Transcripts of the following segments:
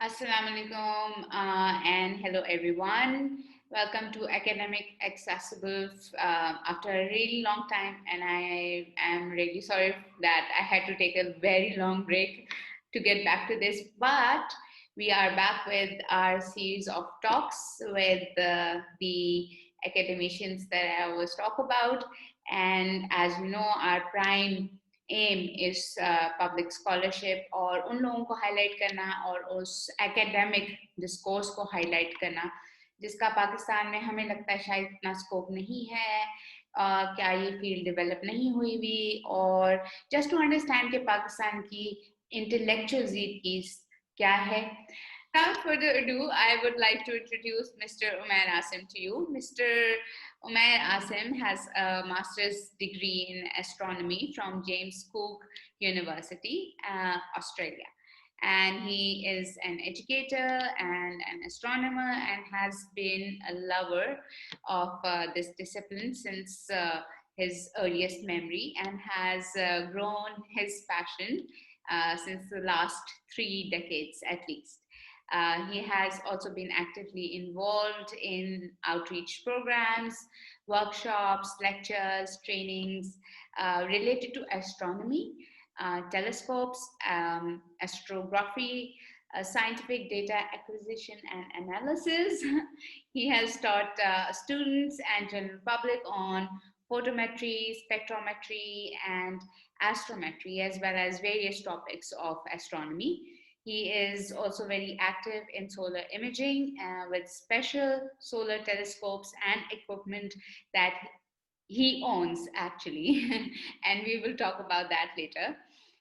Assalamu alaikum and hello everyone. Welcome to Academic Accessible after a really long time, and I am really sorry that I had to take a very long break to get back to this. But we are back with our series of talks with the academicians that I always talk about. And as you know, our prime aim इस public scholarship और उन लोगों को highlight करना और उस academic discourse को highlight करना जिसका पाकिस्तान में हमें लगता है शायद इतना स्कोप नहीं है, क्या ये फील्ड डेवलप नहीं हुई भी, और जस्ट टू अंडरस्टैंड कि पाकिस्तान की इंटेलेक्चुअल जीत क्या है. Without further ado, I would like to introduce Mr. Umair Asim to you. Mr. Umair Asim has a master's degree in astronomy from James Cook University, Australia. And he is an educator and an astronomer and has been a lover of this discipline since his earliest memory, and has grown his passion since the last 3 decades at least. He has also been actively involved in outreach programs, workshops, lectures, trainings related to astronomy, telescopes, astrography, scientific data acquisition and analysis. He has taught students and general public on photometry, spectrometry, and astrometry, as well as various topics of astronomy. He is also very active in solar imaging with special solar telescopes and equipment that he owns actually, and we will talk about that later.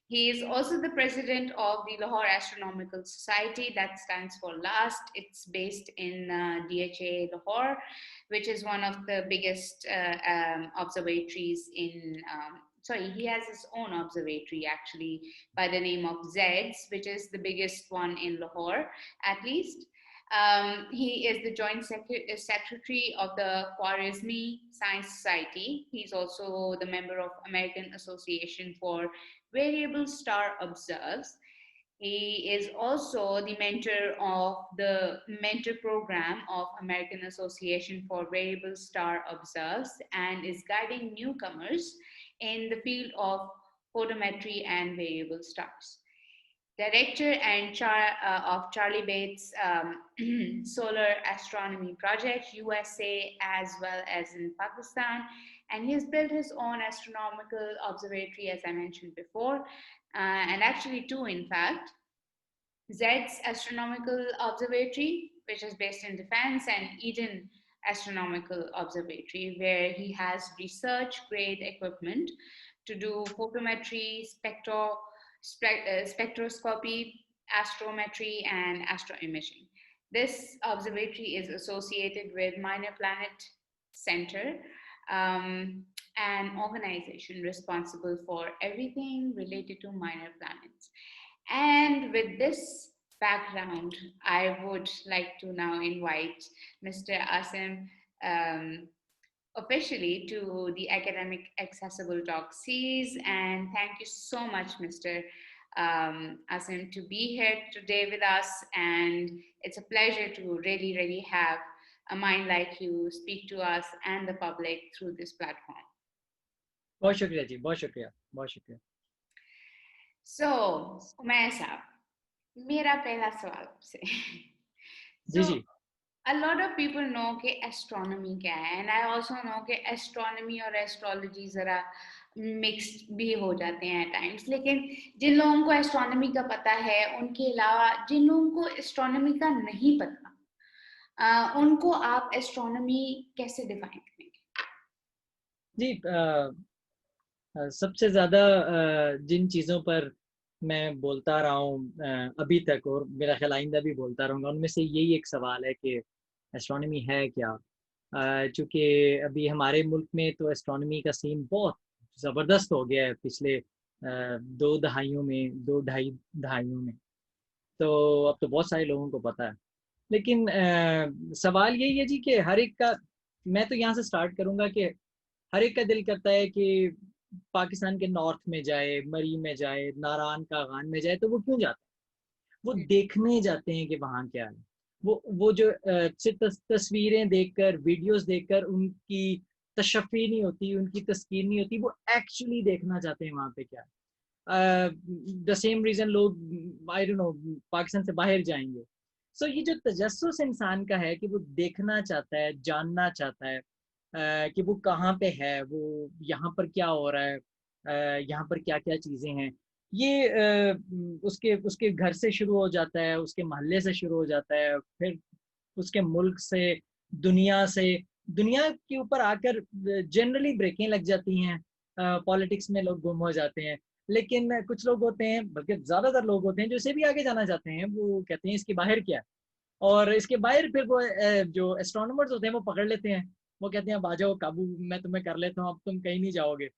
He is also the president of the Lahore Astronomical Society, that stands for LAST. It's based in DHA Lahore, which is one of the biggest observatories in he has his own observatory actually by the name of ZEDS, which is the biggest one in Lahore, at least. He is the joint secretary of the Khwarizmi Science Society. He's also the member of American Association for Variable Star Observes. He is also the mentor of the mentor program of American Association for Variable Star Observes and is guiding newcomers in the field of photometry and variable stars. Director and of Charlie Bates Solar Astronomy Project, USA, as well as in Pakistan. And he has built his own astronomical observatory, as I mentioned before, and actually two, in fact. ZED's Astronomical Observatory, which is based in Defense, and Eden Astronomical Observatory, where he has research grade equipment to do photometry, spectroscopy, astrometry, and astroimaging. This observatory is associated with Minor Planet Center, an organization responsible for everything related to minor planets. And with this background, I would like to now invite Mr. Asim officially to the Academic Accessible Talk series. And thank you so much, Mr. Asim, to be here today with us. And it's a pleasure to really, really have a mind like you speak to us and the public through this platform. बहुत शुक्रिया जी, बहुत शुक्रिया, बहुत शुक्रिया. So, Umair साहब, मेरा पहला सवाल आपसे. जी जी. A lot of people know कि astronomy क्या है, and I also know कि astronomy और astrology जरा mixed भी हो जाते हैं at times. लेकिन जिन लोगों को astronomy का पता है, उनके अलावा जिन लोगों को astronomy का नहीं पता, उनको आप astronomy कैसे define करेंगे? जी, सबसे ज़्यादा जिन चीज़ों पर मैं बोलता रहा हूँ अभी तक, और मेरा ख्याल आइंदा भी बोलता रहूँगा, उनमें से यही एक सवाल है कि एस्ट्रोनॉमी है क्या. चूँकि अभी हमारे मुल्क में तो एस्ट्रोनॉमी का सीन बहुत ज़बरदस्त हो गया है पिछले 2 दहाइयों में, 2-2.5 दहाइयों में. तो अब तो बहुत सारे लोगों को पता है. लेकिन सवाल यही है जी कि हर एक का, मैं तो यहाँ से स्टार्ट करूँगा कि हर एक का दिल करता है कि पाकिस्तान के नॉर्थ में जाए, मरी में जाए, नारान कागान में जाए, तो वो क्यों जाता है? वो देखने जाते हैं कि वहाँ क्या है। वो जो तस्वीरें देखकर, वीडियोस देखकर उनकी तशफ़ी नहीं होती, उनकी तस्कीर नहीं होती, वो एक्चुअली देखना चाहते हैं वहाँ पे क्या है। द सेम रीज़न लोग आई डोंट नो पाकिस्तान से बाहर जाएंगे। सो ये जो तजस्सुस इंसान का है कि वो देखना चाहता है, जानना चाहता है कि वो कहाँ पे है, वो यहाँ पर क्या हो रहा है, यहाँ पर क्या क्या चीज़ें हैं। ये उसके उसके घर से शुरू हो जाता है, उसके मोहल्ले से शुरू हो जाता है, फिर उसके मुल्क से, दुनिया से, दुनिया के ऊपर आकर जनरली ब्रेकें लग जाती हैं। पॉलिटिक्स में लोग गुम हो जाते हैं, लेकिन कुछ लोग होते हैं, बल्कि ज़्यादातर लोग होते हैं जो इससे भी आगे जाना चाहते हैं, वो कहते हैं इसके बाहर क्या है। और इसके बाहर फिर वो जो एस्ट्रोनॉमर्स होते हैं वो पकड़ लेते हैं, वो कहते हैं अब आ जाओ काबू, मैं तुम्हें कर लेता हूँ, अब तुम कहीं नहीं जाओगे।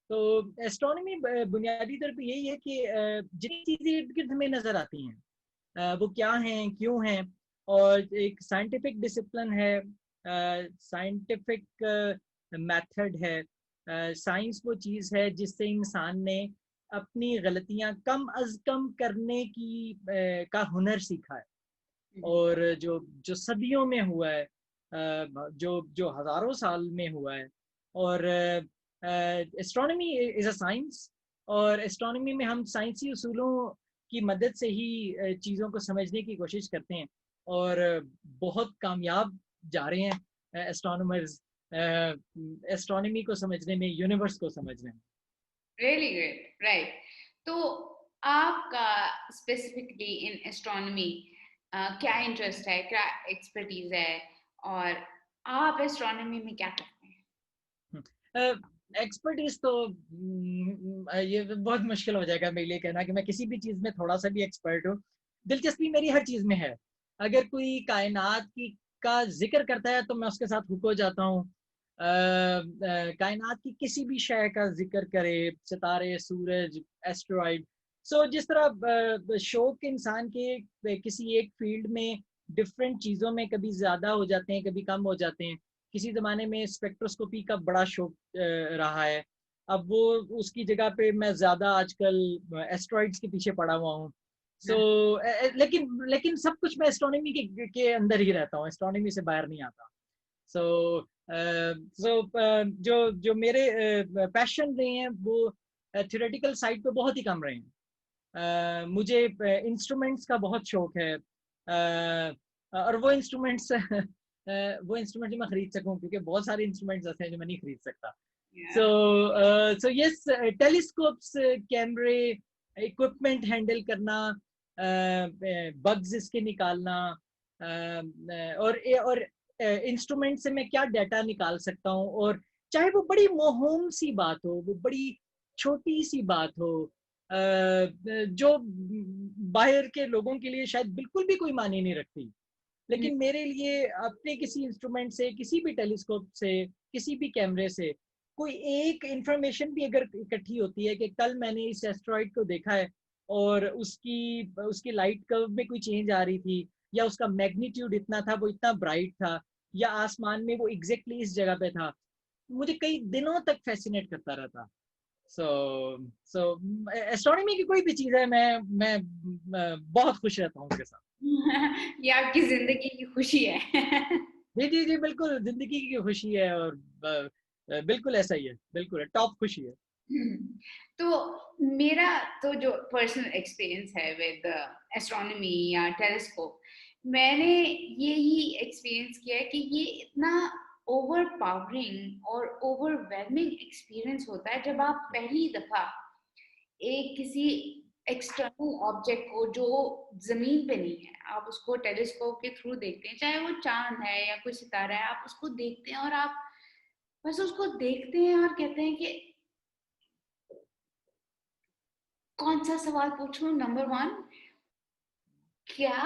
तो एस्ट्रोनॉमी बुनियादी तौर पे यही है कि जितनी चीज़ें इर्द गिर्द हमें नज़र आती हैं, वो क्या हैं, क्यों हैं, और एक साइंटिफिक डिसिप्लिन है, साइंटिफिक मेथड है। साइंस वो चीज़ है जिससे इंसान ने अपनी गलतियां कम अज कम करने की का हुनर सीखा है। और जो जो सदियों में हुआ है, जो जो हजारों साल में हुआ है। और एस्ट्रोनॉमी इज़ अ साइंस, और एस्ट्रोनॉमी में हम साइंसी उसूलों की मदद से ही चीज़ों को समझने की कोशिश करते हैं, और बहुत कामयाब जा रहे हैं एस्ट्रोनॉमर्स एस्ट्रोनॉमी को समझने में, यूनिवर्स को समझने में। Really great, right. तो आपका स्पेसिफिकली इन एस्ट्रोनॉमी क्या इंटरेस्ट है, क्या एक्सपर्टीज है, और आप एस्ट्रोनॉमी में क्या करते हैं? एक्सपर्टीज तो ये बहुत मुश्किल हो जाएगा मेरे लिए कहना कि मैं किसी भी चीज़ में थोड़ा सा भी एक्सपर्ट हूँ। दिलचस्पी मेरी हर चीज़ में है। अगर कोई कायनात की का जिक्र करता है तो मैं उसके साथ हुक हो जाता हूँ। कायनात की किसी भी शय का जिक्र करे, सितारे, सूरज, एस्ट्रॉइड। सो जिस तरह शौक इंसान के किसी एक फील्ड में डिफरेंट चीज़ों में कभी ज़्यादा हो जाते हैं, कभी कम हो जाते हैं। किसी ज़माने में स्पेक्ट्रोस्कोपी का बड़ा शौक रहा है। अब वो उसकी जगह पे मैं ज़्यादा आजकल एस्ट्रॉइड्स के पीछे पड़ा हुआ हूँ। सो लेकिन लेकिन सब कुछ मैं एस्ट्रोनॉमी के अंदर ही रहता हूँ, एस्ट्रोनॉमी से बाहर नहीं आता। सो जो जो मेरे पैशन रहे हैं वो थ्योरेटिकल साइड पे बहुत ही कम रहे हैं। मुझे इंस्ट्रूमेंट्स का बहुत शौक है, और वो इंस्ट्रूमेंट्स वो इंस्ट्रूमेंट मैं खरीद सकूं, क्योंकि बहुत सारे इंस्ट्रूमेंट्स ऐसे हैं जो मैं नहीं खरीद सकता। सो Yeah. सो यस, टेलीस्कोप्स, कैमरे, इक्विपमेंट हैंडल करना, बग्स इसके निकालना, और इंस्ट्रूमेंट से मैं क्या डाटा निकाल सकता हूँ, और चाहे वो बड़ी मोहूम सी बात हो, वो बड़ी छोटी सी बात हो, जो बाहर के लोगों के लिए शायद बिल्कुल भी कोई मायने नहीं रखती, लेकिन मेरे लिए अपने किसी इंस्ट्रूमेंट से, किसी भी टेलीस्कोप से, किसी भी कैमरे से कोई एक इंफॉर्मेशन भी अगर इकट्ठी होती है कि कल मैंने इस एस्ट्रॉइड को देखा है और उसकी उसकी लाइट कर्व में कोई चेंज आ रही थी, या उसका मैग्नीट्यूड इतना था, वो इतना ब्राइट था, या आसमान में वो एग्जैक्टली इस जगह पे था, मुझे कई दिनों तक फैसिनेट करता रहता। सो सो एस्ट्रोनॉमी की कोई भी चीज़ है, मैं बहुत खुश रहता हूँ उसके साथ। ये आपकी जिंदगी की खुशी है। जी जी जी, बिल्कुल जिंदगी की खुशी है, और बिल्कुल ऐसा ही है, बिल्कुल टॉप खुशी है। तो मेरा तो जो पर्सनल एक्सपीरियंस है विद एस्ट्रोनॉमी या टेलीस्कोप, मैंने यही एक्सपीरियंस किया है कि ये इतना ओवर पावरिंग और ओवरवेलमिंग एक्सपीरियंस होता है जब आप पहली दफा एक किसी एक्सटर्नल ऑब्जेक्ट को जो जमीन पे नहीं है, आप उसको टेलीस्कोप के थ्रू देखते हैं, चाहे वो चांद है या कोई सितारा है, आप उसको देखते हैं और आप बस उसको देखते हैं और कहते हैं कि कौन सा सवाल पूछूं, नंबर वन, क्या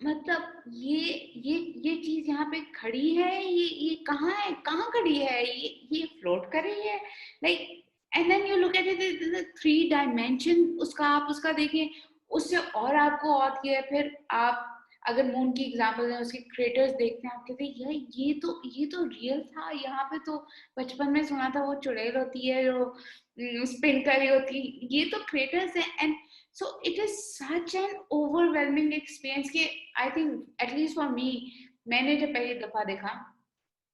मतलब ये चीज यहाँ पे खड़ी है, ये कहाँ है, कहाँ खड़ी है, ये फ्लोट कर रही है, like, and then you look at it three dimension, उसका आप उसका देखें, उससे और आपको और किया, फिर आप अगर मून की एग्जांपल है, उसके क्रेटर्स देखते हैं, आप कहते हैं यार ये तो रियल था, यहाँ पे तो बचपन में सुना था वो चुड़ैल होती है जो स्पिन कर रही होती है, ये तो क्रेटर्स है। And so it is such an overwhelming experience कि I think at least for me, मैंने जब पहली दफा देखा,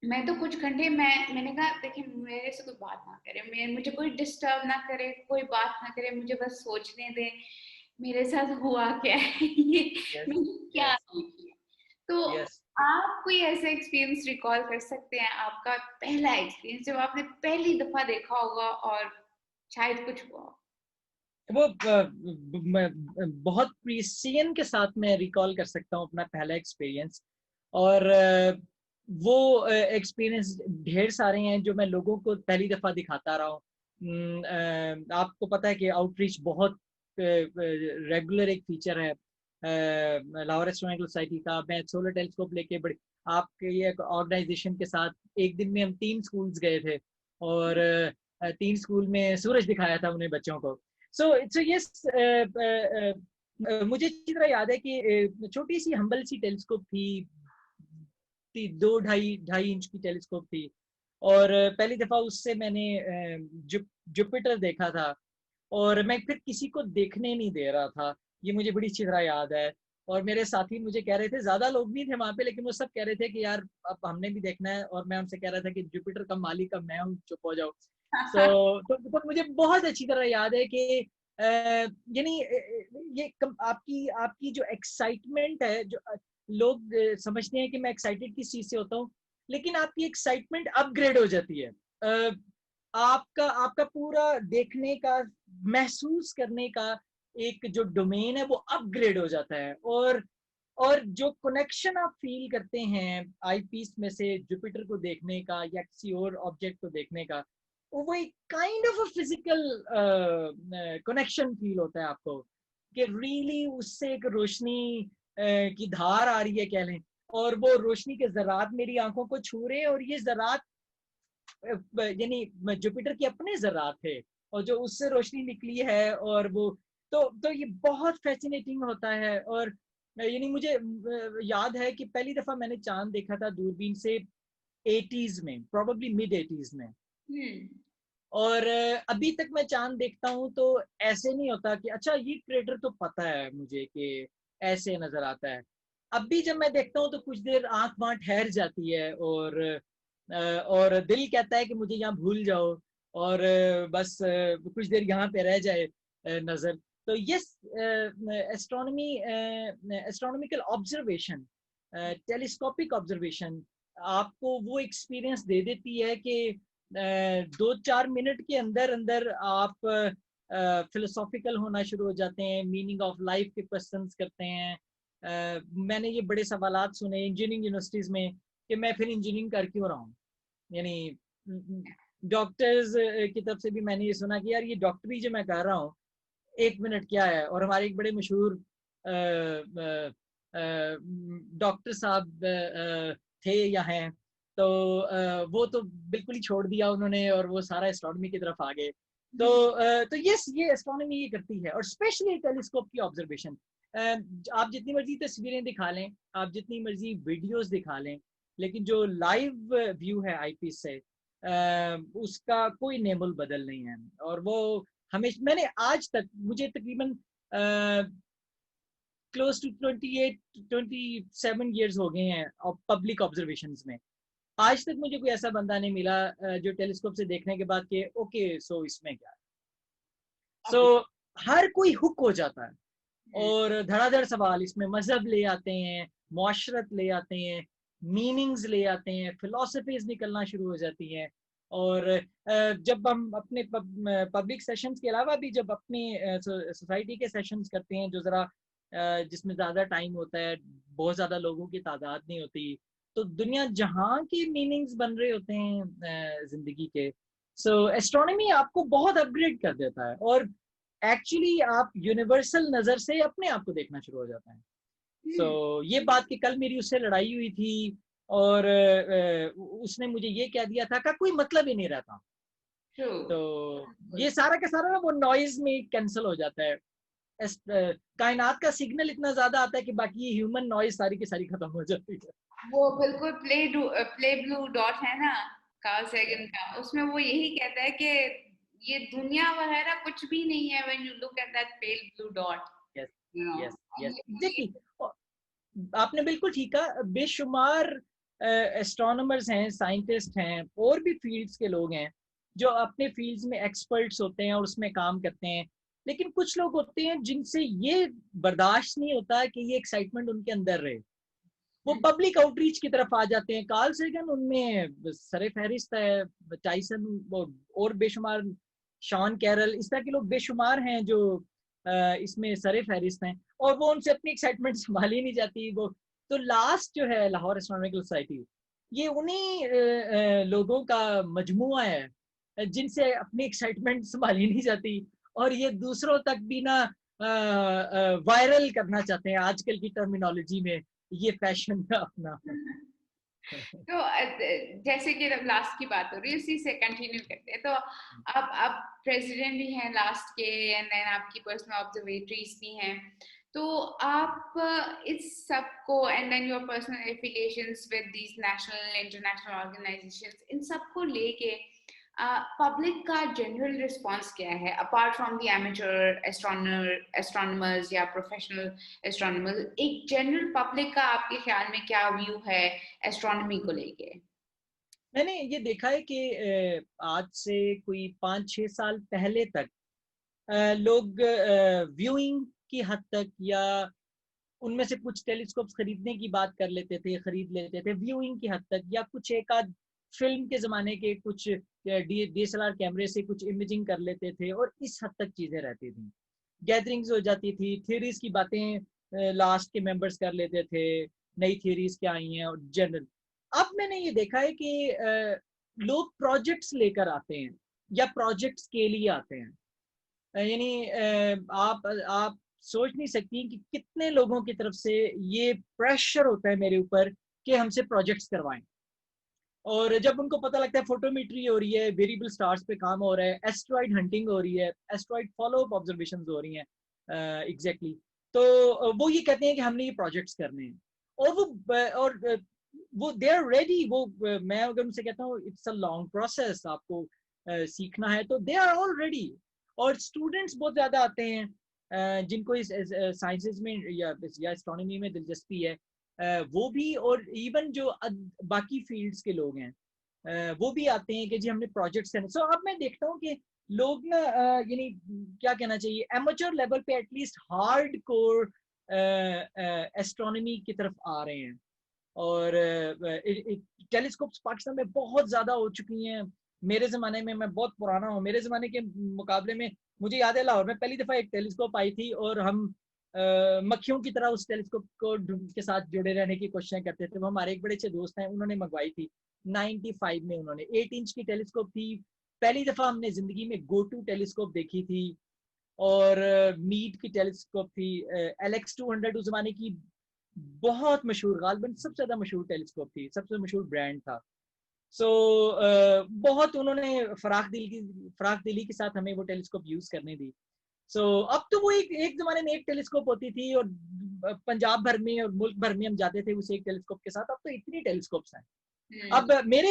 मैं तो कुछ घंटे मैंने कहा देखिए मेरे से कोई बात ना करे, मुझे कोई डिस्टर्ब ना करे, कोई बात ना करे, मुझे बस सोचने दे मेरे साथ हुआ क्या है ये Yes, मैंने क्या yes, देख लिया। तो yes. आप कोई ऐसा एक्सपीरियंस रिकॉल कर सकते हैं, आपका पहला एक्सपीरियंस जब आपने पहली दफा देखा होगा और शायद कुछ हुआ हो? वो बहुत प्रिसिजन के साथ मैं रिकॉल कर सकता हूँ अपना पहला एक्सपीरियंस। और वो एक्सपीरियंस ढेर सारे हैं जो मैं लोगों को पहली दफ़ा दिखाता रहा हूँ। आपको पता है कि आउटरीच बहुत रेगुलर एक फीचर है लाहौर एस्ट्रोनॉमिकल सोसाइटी का। मैं सोलर टेलीस्कोप लेके बड़ी आपके ये ऑर्गेनाइजेशन के साथ एक दिन में हम 3 स्कूल्स गए थे और 3 स्कूल में सूरज दिखाया था उन्हें बच्चों को। सो यस, मुझे अच्छी तरह याद है कि छोटी सी हम्बल सी टेलीस्कोप थी, 2 ढाई इंच की टेलीस्कोप थी। और पहली दफा उससे मैंने जुपिटर देखा था और मैं फिर किसी को देखने नहीं दे रहा था, ये मुझे बड़ी अच्छी तरह याद है। और मेरे साथी मुझे कह रहे थे, ज्यादा लोग नहीं थे वहां पे, लेकिन वो सब कह रहे थे कि यार अब हमने भी देखना है। और मैं उनसे कह रहा था कि जुपिटर का मालिक अब मैं हूँ, चुप हो जाओ। तो मुझे बहुत अच्छी तरह याद है कि यानी ये आपकी आपकी जो एक्साइटमेंट है, जो लोग समझते हैं कि मैं एक्साइटेड किस चीज से होता हूँ, लेकिन आपकी एक्साइटमेंट अपग्रेड हो जाती है। आपका आपका पूरा देखने का, महसूस करने का एक जो डोमेन है वो अपग्रेड हो जाता है। और जो कनेक्शन आप फील करते हैं आईपीस में से जुपिटर को देखने का या किसी और ऑब्जेक्ट को देखने का, वो एक kind of a physical connection feel होता है आपको कि रियली उससे एक रोशनी की धार आ रही है कह लें, और वो रोशनी के ज़रात मेरी आंखों को छू रहे हैं। और ये ज़रात यानी जुपिटर के अपने ज़रात थे और जो उससे रोशनी निकली है, और वो तो ये बहुत फैसिनेटिंग होता है। और यानी मुझे याद है कि पहली दफा मैंने चांद देखा था दूरबीन से 80s में, प्रोबेबली मिड 80s में। हम्म। और अभी तक मैं चांद देखता हूँ तो ऐसे नहीं होता कि अच्छा ये क्रेटर तो पता है मुझे कि ऐसे नजर आता है। अब भी जब मैं देखता हूँ तो कुछ देर आंख वहां ठहर जाती है और दिल कहता है कि मुझे यहाँ भूल जाओ और बस कुछ देर यहाँ पे रह जाए नजर। तो yes, astronomy, astronomical observation, telescopic observation आपको वो एक्सपीरियंस दे देती है कि 2-4 मिनट के अंदर अंदर आप फिलोसॉफिकल होना शुरू हो जाते हैं, मीनिंग ऑफ लाइफ के क्वेश्चंस करते हैं। मैंने ये बड़े सवालात सुने इंजीनियरिंग यूनिवर्सिटीज में कि मैं फिर इंजीनियरिंग कर क्यों रहा हूँ। यानी डॉक्टर्स की तरफ से भी मैंने ये सुना कि यार ये डॉक्टरी जो मैं कर रहा हूँ 1 मिनट क्या है। और हमारे एक बड़े मशहूर डॉक्टर साहब थे या हैं, तो वो तो बिल्कुल ही छोड़ दिया उन्होंने और वो सारा एस्ट्रोनॉमी की तरफ आ गए। तो यस, ये एस्ट्रोनॉमी ये करती है, और स्पेशली टेलीस्कोप की ऑब्जर्वेशन। आप जितनी मर्जी तस्वीरें दिखा लें, आप जितनी मर्जी वीडियोस दिखा लें, लेकिन जो लाइव व्यू है आईपीस से उसका कोई नेमुल बदल नहीं है। और वो हमेशा मैंने आज तक, मुझे तकरीबन क्लोज टू 28-27 ईयर्स हो गए हैं पब्लिक ऑब्जर्वेशंस में। आज तक मुझे कोई ऐसा बंदा नहीं मिला जो टेलीस्कोप से देखने के बाद के ओके सो इसमें क्या है। सो हर कोई हुक हो जाता है और धड़ाधड़ सवाल इसमें मजहब ले आते हैं, मुआशरत ले आते हैं, मीनिंग्स ले आते हैं, फिलोसफीज निकलना शुरू हो जाती हैं। और जब हम अपने पब्लिक सेशंस के अलावा भी जब अपनी सोसाइटी के सेशंस करते हैं जो ज़रा जिसमें ज़्यादा टाइम होता है, बहुत ज़्यादा लोगों की तादाद नहीं होती, तो दुनिया जहाँ के मीनिंग्स बन रहे होते हैं ज़िंदगी के। सो एस्ट्रोनॉमी आपको बहुत अपग्रेड कर देता है और एक्चुअली आप यूनिवर्सल नज़र से अपने आप को देखना शुरू हो जाता है। सो ये बात कि कल मेरी उससे लड़ाई हुई थी और उसने मुझे ये कह दिया था का कोई मतलब ही नहीं रहता। तो ये सारा का सारा ना वो नॉइज में कैंसिल हो जाता है। कायनात का सिग्नल इतना ज्यादा आता है कि बाकी ये ह्यूमन नॉइज सारी की सारी खत्म हो जाती है। वो बिल्कुल प्ले ब्लू डॉट है ना कार्ल सेगन का, उसमें वो यही कहता है कि ये दुनिया वगैरह कुछ भी नहीं है when you look at that pale blue dot, yes you know. Yes yes exactly. आपने बिल्कुल ठीक कहा। बेशुमार एस्ट्रोनॉमर्स हैं, साइंटिस्ट हैं, और भी फील्ड्स के लोग हैं जो अपने फील्ड्स में एक्सपर्ट्स होते हैं और उसमें काम करते हैं। लेकिन कुछ लोग होते हैं जिनसे ये बर्दाश्त नहीं होता कि ये एक्साइटमेंट उनके अंदर रहे, वो पब्लिक आउटरीच की तरफ आ जाते हैं। कार्ल सेगन उनमें सरे फहरिस्त है, टाइसन और बेशुमार, शॉन कैरल, इस तरह के लोग बेशुमार हैं जो इसमें सरे फहरिस्त हैं, और वो उनसे अपनी एक्साइटमेंट संभाली नहीं जाती। वो तो लास्ट जो है लाहौर एस्ट्रोनॉमिकल सोसाइटी, ये उन्हीं लोगों का मजमुआ है जिनसे अपनी एक्साइटमेंट संभाली नहीं जाती, और ये दूसरों तक भी ना वायरल करना चाहते हैं आजकल की टर्मिनोलॉजी में, ये फैशन का अपना। तो जैसे कि लास्ट की बात हो रही है, उसी से कंटिन्यू करते हैं। तो अब प्रेसिडेंट भी हैं लास्ट के, एंड देन आपकी पर्सनल ऑब्जर्वेटरीज भी हैं। तो आप इस सब को, and then your personal affiliations with these national international organisations, इन सब को लेके पब्लिक का जनरल रिस्पांस क्या है, apart from the amateur astronomers या प्रोफेशनल एस्ट्रोनॉमर्स, एक जनरल पब्लिक का आपके ख्याल में क्या व्यू है एस्ट्रोनॉमी को लेके? मैंने ये देखा है कि आज से कोई 5-6 साल पहले तक लोग व्यूइंग की हद तक, या उनमें से कुछ टेलीस्कोप्स खरीदने की बात कर लेते थे, खरीद लेते थे व्यूइंग की हद तक, या कुछ एक आध फिल्म के ज़माने के कुछ DSLR कैमरे से कुछ इमेजिंग कर लेते थे, और इस हद तक चीज़ें रहती थी। गैदरिंग्स हो जाती थी, थियरीज की बातें लास्ट के मेंबर्स कर लेते थे, नई थियरीज क्या आई हैं, और जनरल। अब मैंने ये देखा है कि लोग प्रोजेक्ट्स लेकर आते हैं, या प्रोजेक्ट्स के लिए आते हैं। यानी आप सोच नहीं सकती कि कितने लोगों की तरफ से ये प्रेशर होता है मेरे ऊपर कि हमसे प्रोजेक्ट्स करवाएं। और जब उनको पता लगता है फोटोमेट्री हो रही है, वेरिएबल स्टार्स पे काम हो रहा है, एस्ट्रॉइड हंटिंग हो रही है, एस्ट्रॉइड फॉलो अप ऑब्जर्वेशंस हो रही हैं, एग्जैक्टली, तो वो ये कहते हैं कि हमने ये प्रोजेक्ट्स करने हैं। और वो दे आर रेडी। वो मैं अगर उनसे कहता हूँ इट्स अ लॉन्ग प्रोसेस, आपको सीखना है, तो दे आर ऑल रेडी। और स्टूडेंट्स बहुत ज्यादा आते हैं जिनको इस साइंसेज में या एस्ट्रोनॉमी में दिलचस्पी है, वो भी, और इवन जो बाकी फील्ड्स के लोग हैं वो भी आते हैं कि जी हमने प्रोजेक्ट्स करने। सो अब मैं देखता हूँ कि लोग ना यानी क्या कहना चाहिए, एमेच्योर लेवल पे एटलीस्ट हार्ड कोर एस्ट्रोनॉमी की तरफ आ रहे हैं। और टेलीस्कोप्स पाकिस्तान में बहुत ज्यादा हो चुकी हैं। मेरे ज़माने में, मैं बहुत पुराना हूँ, मेरे ज़माने के मुकाबले में मुझे याद है लाहौर में पहली दफ़ा एक टेलीस्कोप आई थी, और हम मक्खियों की तरह उस टेलीस्कोप को के साथ जुड़े रहने की कोशिशें करते थे। वो हमारे एक बड़े अच्छे दोस्त हैं, उन्होंने मंगवाई थी 95 में। उन्होंने 8 इंच की टेलीस्कोप थी। पहली दफ़ा हमने ज़िंदगी में GoTo टेलीस्कोप देखी थी, और मीट की टेलीस्कोप थी, LX200 उस ज़माने की बहुत मशहूर, गालबन सबसे ज़्यादा मशहूर टेलीस्कोप थी, सबसे मशहूर ब्रांड था। सो बहुत उन्होंने फराख दिली के साथ हमें वो टेलीस्कोप यूज करने दी। अब तो वो एक जमाने में एक टेलीस्कोप होती थी, और पंजाब भर में और मुल्क भर में हम जाते थे उस एक टेलीस्कोप के साथ। अब तो इतनी टेलीस्कोप्स हैं। अब मेरे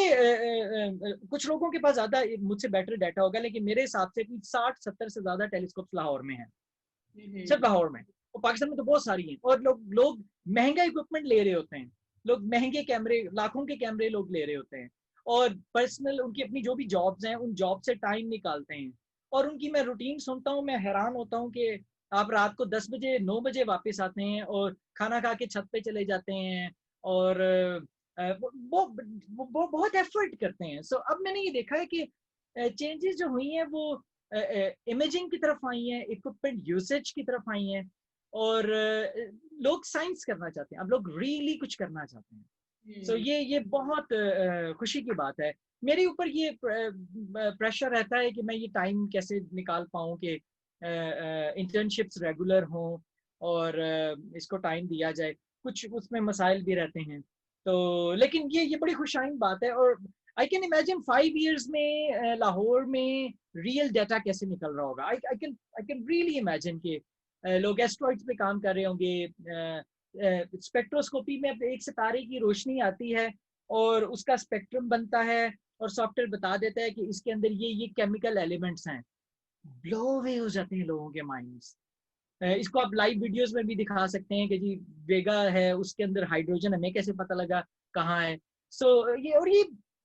कुछ लोगों के पास ज्यादा, मुझसे बेटर डाटा होगा, लेकिन मेरे हिसाब से 60-70 से ज्यादा टेलीस्कोप्स लाहौर में हैं, सिर्फ लाहौर में। और पाकिस्तान में तो बहुत सारी हैं, और लोग महंगा इक्विपमेंट ले रहे होते हैं। लोग महंगे कैमरे, लाखों के कैमरे लोग ले रहे होते हैं, और पर्सनल उनकी अपनी जो भी जॉब्स हैं, उन जॉब से टाइम निकालते हैं। और उनकी मैं रूटीन सुनता हूँ, मैं हैरान होता हूँ कि आप रात को 10 बजे 9 बजे वापस आते हैं, और खाना खा के छत पे चले जाते हैं, और वो बहुत एफर्ट करते हैं। अब मैंने ये देखा है कि चेंजेस जो हुई हैं वो इमेजिंग की तरफ आई हैं, इक्विपमेंट यूसेज की तरफ आई हैं, और लोग साइंस करना चाहते हैं, अब लोग रियली कुछ करना चाहते हैं। ये बहुत खुशी की बात है। मेरे ऊपर ये प्रेशर रहता है कि मैं ये टाइम कैसे निकाल पाऊँ कि इंटर्नशिप्स रेगुलर हों, और इसको टाइम दिया जाए। कुछ उसमें मसाइल भी रहते हैं, तो लेकिन ये बड़ी खुशाइन बात है। और आई कैन इमेजिन 5 years में लाहौर में रियल डाटा कैसे निकल रहा होगा। आई कैन रियली इमेजिन कि लोग एस्ट्रॉइड्स पे काम कर रहे होंगे। स्पेक्ट्रोस्कोपी में एक सितारे की रोशनी आती है और उसका स्पेक्ट्रम बनता है और सॉफ्टवेयर बता देता है कि इसके अंदर ये केमिकल एलिमेंट्स हैं। ब्लो अवे हो जाते हैं लोगों के माइंड्स। इसको आप लाइव वीडियोस में भी दिखा सकते हैं कि जी वेगा है, उसके अंदर हाइड्रोजन हमें कैसे पता लगा कहाँ है। ये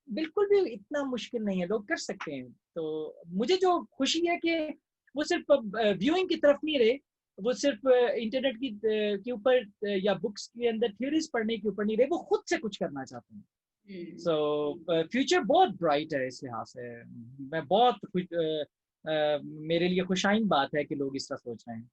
बिल्कुल भी इतना मुश्किल नहीं है, लोग कर सकते हैं। तो मुझे जो खुशी है कि वो सिर्फ व्यूइंग की तरफ नहीं रहे, वो सिर्फ इंटरनेट की के ऊपर या बुक्स के अंदर थ्योरीज पढ़ने के ऊपर नहीं रहे, वो खुद से कुछ करना चाहते हैं। सो फ्यूचर बहुत ब्राइट है इस लिहाज से। मैं बहुत मेरे लिए खुशाइन बात है कि लोग इस तरह सोच रहे हैं।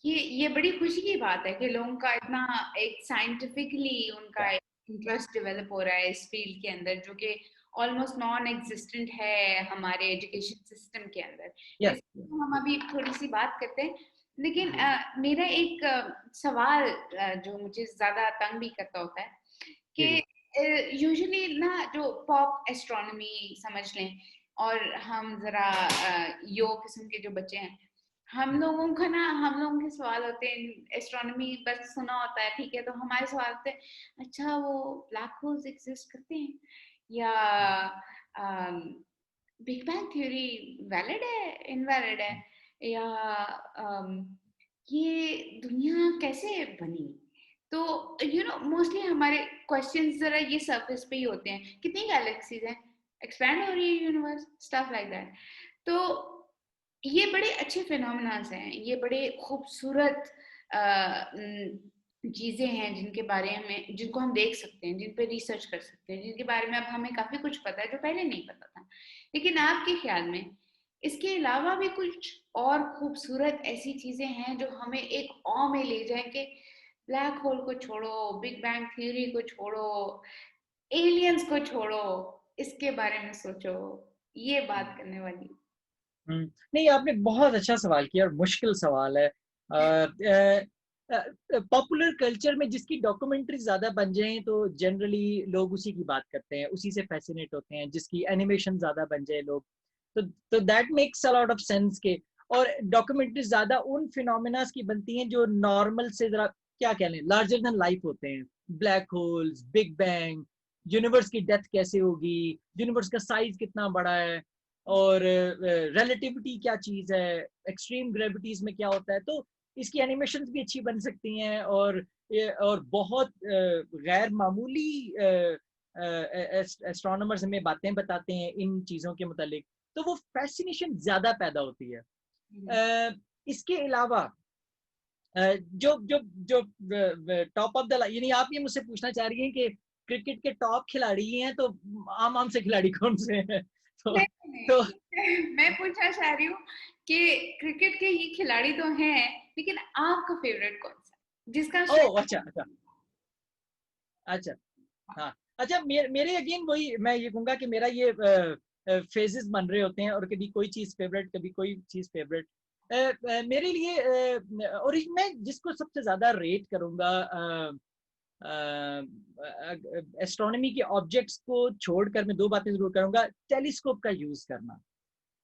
ये बड़ी खुशी की बात है कि लोगों का इतना एक साइंटिफिकली उनका इंटरेस्ट डेवलप हो रहा है इस फील्ड के अंदर, जो कि ऑलमोस्ट नॉन एग्जिस्टेंट है हमारे एजुकेशन सिस्टम के अंदर। तो हम अभी थोड़ी सी बात करते हैं, लेकिन मेरा एक सवाल जो मुझे ज्यादा तंग भी करता होता है कि यूजुअली ना जो पॉप एस्ट्रोनॉमी समझ लें, और हम जरा यो किस्म के जो बच्चे हैं, हम लोगों के सवाल होते हैं, एस्ट्रोनॉमी बस सुना होता है, ठीक है, तो हमारे सवाल होते हैं, अच्छा वो ब्लैक होल्स एग्जिस्ट करते हैं, या बिग बैंग थ्योरी वैलिड है इनवैलिड है, या ये दुनिया कैसे बनी। तो मोस्टली हमारे क्वेश्चंस जरा ये सरफेस पे ही होते हैं, कितनी गैलेक्सीज हैं, एक्सपैंड हो रही है यूनिवर्स, स्टफ लाइक दैट। तो ये बड़े अच्छे फिनोमिनास हैं, ये बड़े खूबसूरत चीजें हैं जिनको हम देख सकते हैं, जिन पे रिसर्च कर सकते हैं, जिनके बारे में अब हमें काफी कुछ पता है जो पहले नहीं पता था। लेकिन आपके ख्याल में इसके अलावा भी कुछ और खूबसूरत ऐसी चीजें हैं जो हमें एक ऑ में ले जाए कि ब्लैक होल को छोड़ो, बिग बैंग थ्योरी को छोड़ो, एलियंस को छोड़ो, इसके बारे में सोचो, ये बात करने वाली। नहीं, आपने बहुत अच्छा सवाल किया और मुश्किल सवाल है। पॉपुलर कल्चर में जिसकी डॉक्यूमेंट्री ज्यादा बन जाए तो जनरली लोग उसी की बात करते हैं, उसी से फैसिनेट होते हैं। जिसकी एनिमेशन ज्यादा बन जाए लोग, तो that makes a lot of sense के। और डॉक्यूमेंट्री ज्यादा उन फिनोमिनास की बनती हैं जो नॉर्मल से जरा क्या कह लें लार्जर देन लाइफ होते हैं। Black holes, big bang, universe की डेथ कैसे होगी, यूनिवर्स का साइज कितना बड़ा है, और रिलेटिविटी क्या चीज है, एक्सट्रीम ग्रेविटीज में क्या होता है। तो इसकी एनिमेशंस भी अच्छी बन सकती हैं, और बहुत गैर मामूली एस्ट्रोनॉमर्स हमें बातें बताते हैं इन चीजों के मुतालिक, तो वो फैसिनेशन ज्यादा पैदा होती है। इसके अलावा जो जो जो टॉप ऑफ द, यानी आप ये मुझसे पूछना चाह रही हैं कि क्रिकेट के टॉप खिलाड़ी हैं तो आम से खिलाड़ी कौन से हैं? तो मैं पूछना चाह रही हूँ कि क्रिकेट के ये खिलाड़ी तो हैं, लेकिन आपका फेवरेट कौन सा, जिसका अच्छा अच्छा अच्छा, हाँ अच्छा, मेरे अगेन वही मैं ये कहूंगा कि मेरा ये फेजेस बन रहे होते हैं, और कभी कोई चीज फेवरेट, कभी कोई चीज फेवरेट। मेरे लिए और मैं जिसको सबसे ज्यादा रेट करूंगा एस्ट्रोनॉमी के ऑब्जेक्ट्स को छोड़कर, मैं दो बातें जरूर करूंगा। टेलीस्कोप का यूज करना,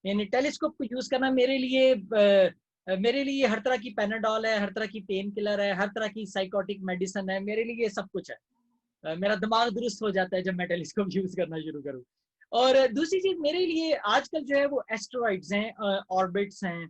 यानी टेलीस्कोप को यूज करना मेरे लिए हर तरह की पैनाडॉल है, हर तरह की पेन किलर है, हर तरह की साइकोटिक मेडिसिन है, मेरे लिए सब कुछ है। मेरा दिमाग दुरुस्त हो जाता है जब मैं टेलीस्कोप यूज करना शुरू करूँ। और दूसरी चीज मेरे लिए आजकल जो है वो एस्ट्रॉइड्स हैं, ऑर्बिट्स हैं,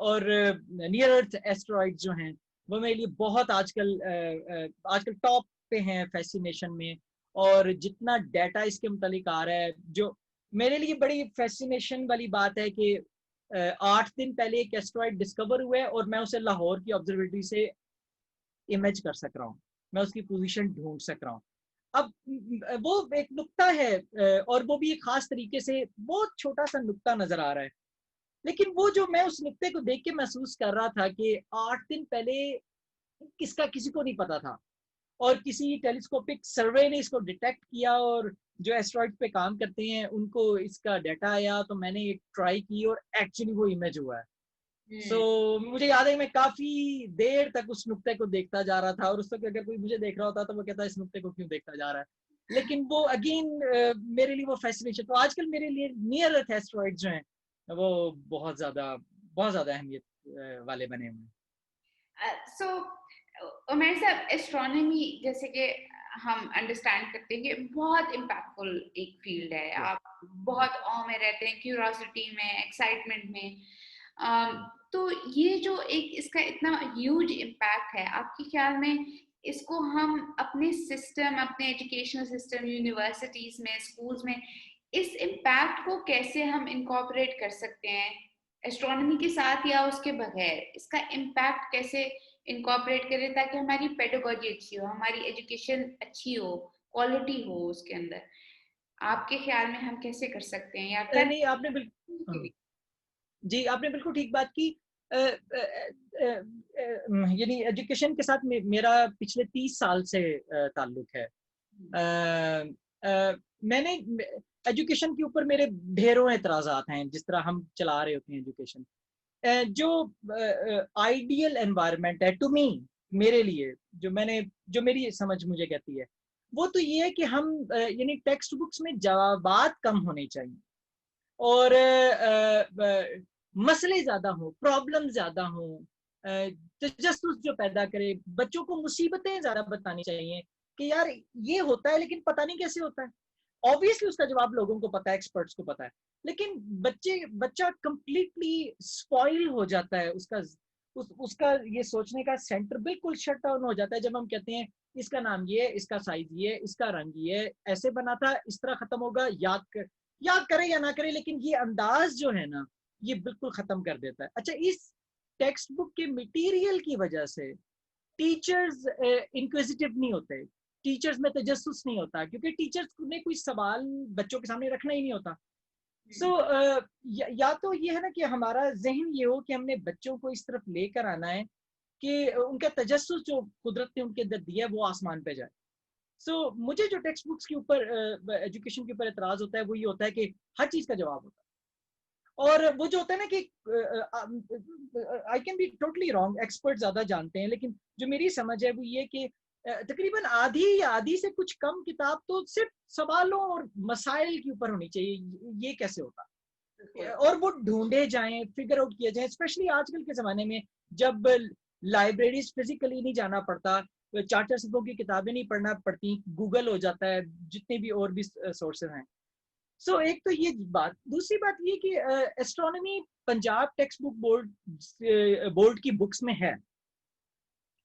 और नियर अर्थ एस्ट्रॉइड्स जो हैं वो मेरे लिए बहुत आजकल टॉप पे हैं फैसिनेशन में। और जितना डाटा इसके मुतालिक आ रहा है, जो मेरे लिए बड़ी फैसिनेशन वाली बात है कि 8 दिन पहले एक एस्ट्रॉइड डिस्कवर हुआ है और मैं उसे लाहौर की ऑब्जर्वेटरी से इमेज कर सक रहा हूँ, मैं उसकी पोजीशन ढूंढ सक रहा हूँ। अब वो एक नुक्ता है, और वो भी एक खास तरीके से बहुत छोटा सा नुक्ता नजर आ रहा है, लेकिन वो जो मैं उस नुक्ते को देख के महसूस कर रहा था कि 8 दिन पहले किसका किसी को नहीं पता था, और किसी टेलीस्कोपिक सर्वे ने इसको डिटेक्ट किया, और जो एस्ट्रॉइड पे काम करते हैं उनको इसका डाटा आया, तो मैंने एक ट्राई की और एक्चुअली वो इमेज हुआ है। मुझे याद है मैं काफी देर तक उस नुक्ते को देखता जा रहा था, और उस वक्त अगर कोई मुझे देख रहा होता तो वो कहता इस नुक्ते को क्यों देखता जा रहा है। लेकिन वो अगेन मेरे लिए वो फैसिनेशन, तो आजकल मेरे लिए नियर अर्थ एस्ट्रॉइड जो हैं वो बहुत ज्यादा बहुत ज़्यादा अहमियत वाले बने हुए हैं। सो उमर साहब, एस्ट्रोनॉमी जैसे कि हम अंडरस्टैंड करते हैं कि बहुत इम्पैक्टफुल एक फील्ड है। Yeah, आप बहुत ऑ में रहते हैं, क्यूरोसिटी में, एक्साइटमेंट में। तो ये जो एक इसका इतना ह्यूज इम्पैक्ट है, आपके ख्याल में इसको हम अपने सिस्टम, अपने एजुकेशनल सिस्टम, यूनिवर्सिटीज में, स्कूल्स में, इस इम्पैक्ट को कैसे हम इनकॉर्पोरेट कर सकते हैं एस्ट्रोनॉमी के साथ या उसके बगैर? इसका इम्पैक्ट कैसे इनकॉर्पोरेट करें ताकि हमारी पेडागोजी अच्छी हो, हमारी एजुकेशन अच्छी हो, क्वालिटी हो उसके अंदर? आपके ख्याल में हम कैसे कर सकते हैं या कर नहीं, आपने बिल्कुल, जी आपने बिल्कुल ठीक बात की। यानी एजुकेशन के साथ मेरा पिछले 30 साल से ताल्लुक है। मैंने एजुकेशन के ऊपर मेरे ढेरों एतराज़ात हैं, जिस तरह हम चला रहे होते हैं एजुकेशन। जो आइडियल एनवायरनमेंट है टू मी, मेरे लिए, जो मेरी समझ मुझे कहती है, वो तो ये है कि हम यानी टेक्स्ट बुक्स में जवाबात कम होने चाहिए और मसले ज्यादा हो, प्रॉब्लम ज्यादा हो, तजस्सुस जो पैदा करे, बच्चों को मुसीबतें ज्यादा बतानी चाहिए कि यार ये होता है लेकिन पता नहीं कैसे होता है। ऑब्वियसली उसका जवाब लोगों को पता है, एक्सपर्ट्स को पता है, लेकिन बच्चा कंप्लीटली स्पॉइल हो जाता है। उसका ये सोचने का सेंटर बिल्कुल शट डाउन हो जाता है जब हम कहते हैं इसका नाम ये, इसका साइज ये, इसका रंग ये, ऐसे बना था, इस तरह खत्म होगा, याद करे या ना करे, लेकिन ये अंदाज जो है ना, ये बिल्कुल खत्म कर देता है। अच्छा, इस टेक्स्ट बुक के मटेरियल की वजह से टीचर्स इंक्विजिटिव नहीं होते, टीचर्स में तजस्सुस नहीं होता, क्योंकि टीचर्स ने कोई सवाल बच्चों के सामने रखना ही नहीं होता। या तो ये है ना कि हमारा जहन ये हो कि हमने बच्चों को इस तरफ लेकर आना है कि उनका तजस्सुस जो कुदरत ने उनके अंदर दिया है वो आसमान पे जाए। मुझे जो टेक्स्ट बुक्स के ऊपर, एजुकेशन के ऊपर एतराज होता है वो ये होता है कि हर चीज का जवाब होता है। और वो जो होता है ना कि I can be totally wrong, expert ज्यादा जानते हैं, लेकिन जो मेरी समझ है वो ये कि तकरीबन आधी या आधी से कुछ कम किताब तो सिर्फ सवालों और मसाइल के ऊपर होनी चाहिए। ये कैसे होता है? और वो ढूंढे जाएं, फिगर आउट किया जाए, स्पेशली आजकल के जमाने में जब लाइब्रेरीज फिजिकली नहीं जाना पड़ता, चार्टर सबों की किताबें नहीं पढ़ना पड़ती, गूगल हो जाता है, जितने भी और भी सोर्सेज हैं। एक तो ये बात। दूसरी बात ये कि astronomy Punjab text book board की बुक्स में है,